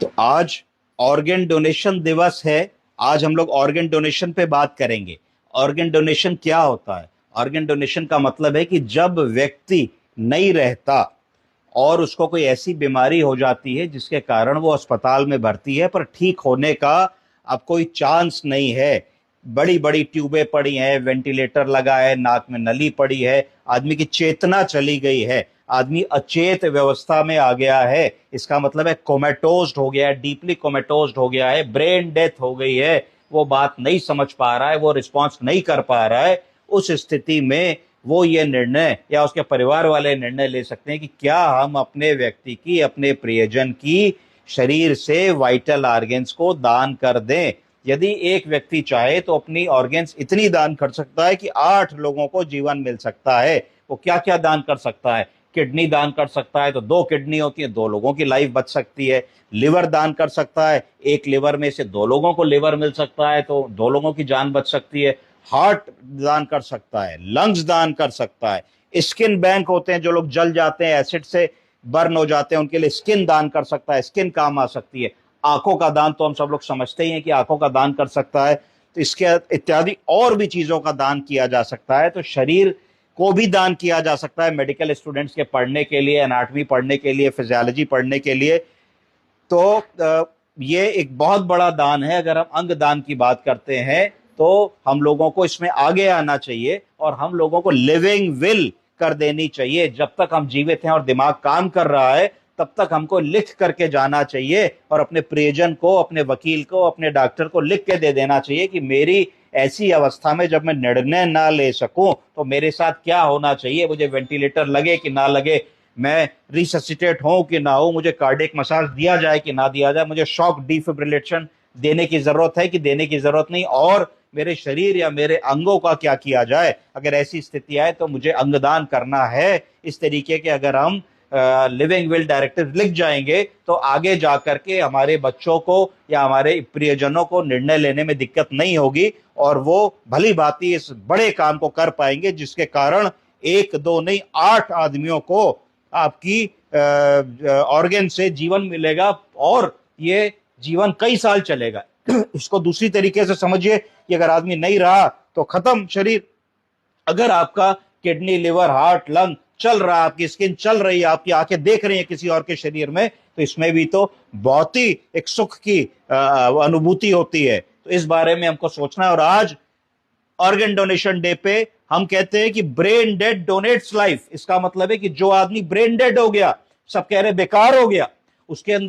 तो आज organ donation दिवस है। आज हम लोग ऑर्गन डोनेशन पे बात करेंगे। ऑर्गन डोनेशन क्या होता है? ऑर्गन डोनेशन का मतलब है कि जब व्यक्ति नहीं रहता और उसको कोई ऐसी बीमारी हो जाती है जिसके कारण वो अस्पताल में भर्ती है, पर ठीक होने का अब कोई चांस नहीं है। बड़ी बड़ी ट्यूबें पड़ी हैं, वेंटिलेटर लगा है, नाक में नली पड़ी है, आदमी की चेतना चली गई है, आदमी अचेत व्यवस्था में आ गया है। इसका मतलब है कोमेटोज्ड हो गया है, डीपली कोमेटोज्ड हो गया है, ब्रेन डेथ हो गई है। वो बात नहीं समझ पा रहा है, वो रिस्पॉन्स नहीं कर पा रहा है। उस स्थिति में वो ये निर्णय या उसके परिवार वाले निर्णय ले सकते हैं कि क्या हम अपने व्यक्ति की, अपने प्रियजन की शरीर से वाइटल ऑर्गेन्स को दान कर दें। यदि एक व्यक्ति चाहे तो अपनी ऑर्गेन्स इतनी दान कर सकता है कि 8 लोगों को जीवन मिल सकता है। वो क्या क्या दान कर सकता है? किडनी दान कर सकता है तो 2 किडनी होती है, 2 लोगों की लाइफ बच सकती है। लिवर दान कर सकता है, एक लिवर में से 2 लोगों को लिवर मिल सकता है तो 2 लोगों की जान बच सकती है। हार्ट दान कर सकता है, लंग्स दान कर सकता है। स्किन बैंक होते हैं, जो लोग जल जाते हैं, एसिड से बर्न हो जाते हैं, उनके लिए स्किन दान कर सकता है, स्किन काम आ सकती है। आंखों का दान तो हम सब लोग समझते ही हैं कि आंखों का दान कर सकता है। तो इसके इत्यादि और भी चीजों का दान किया जा सकता है। तो शरीर को भी दान किया जा सकता है मेडिकल स्टूडेंट्स के पढ़ने के लिए, एनाटॉमी पढ़ने के लिए, फिजियोलॉजी पढ़ने के लिए। तो ये एक बहुत बड़ा दान है। अगर हम अंग दान की बात करते हैं तो हम लोगों को इसमें आगे आना चाहिए और हम लोगों को लिविंग विल कर देनी चाहिए। जब तक हम जीवित हैं और दिमाग काम कर रहा है तब तक हमको लिख करके जाना चाहिए और अपने प्रियजन को, अपने वकील को, अपने डॉक्टर को लिख के दे देना चाहिए कि मेरी ऐसी अवस्था में जब मैं निर्णय ना ले सकूं तो मेरे साथ क्या होना चाहिए, मुझे वेंटिलेटर लगे कि ना लगे, मैं रिससिटेट हूं कि ना हो, मुझे कार्डियक मसाज दिया जाए कि ना दिया जाए, मुझे शॉक डिफिब्रिलेशन देने की जरूरत है कि देने की जरूरत नहीं, और मेरे शरीर या मेरे अंगों का क्या किया जाए। अगर ऐसी स्थिति आए तो मुझे अंगदान करना है। इस तरीके के अगर हम लिविंग विल डायरेक्टिव लिख जाएंगे तो आगे जाकर के हमारे बच्चों को या हमारे प्रियजनों को निर्णय लेने में दिक्कत नहीं होगी और वो भली भांति इस बड़े काम को कर पाएंगे, जिसके कारण एक दो नहीं 8 आदमियों को आपकी ऑर्गन से जीवन मिलेगा और ये जीवन कई साल चलेगा। इसको दूसरी तरीके से समझिए कि अगर आदमी नहीं रहा तो खत्म शरीर। अगर आपका किडनी, लिवर, हार्ट, लंग चल रहा है, आपकी स्किन चल रही है, आपकी आंखें देख रही हैं किसी और के शरीर में, तो इसमें भी तो बहुत ही एक सुख की अनुभूति होती है। तो इस बारे में हमको सोचना है। और आज ऑर्गन डोनेशन डे पे हम कहते हैं कि ब्रेन डेड डोनेट्स लाइफ। इसका मतलब है कि जो आदमी ब्रेन डेड हो गया, सब कह रहे बेकार हो गया, उसके अंदर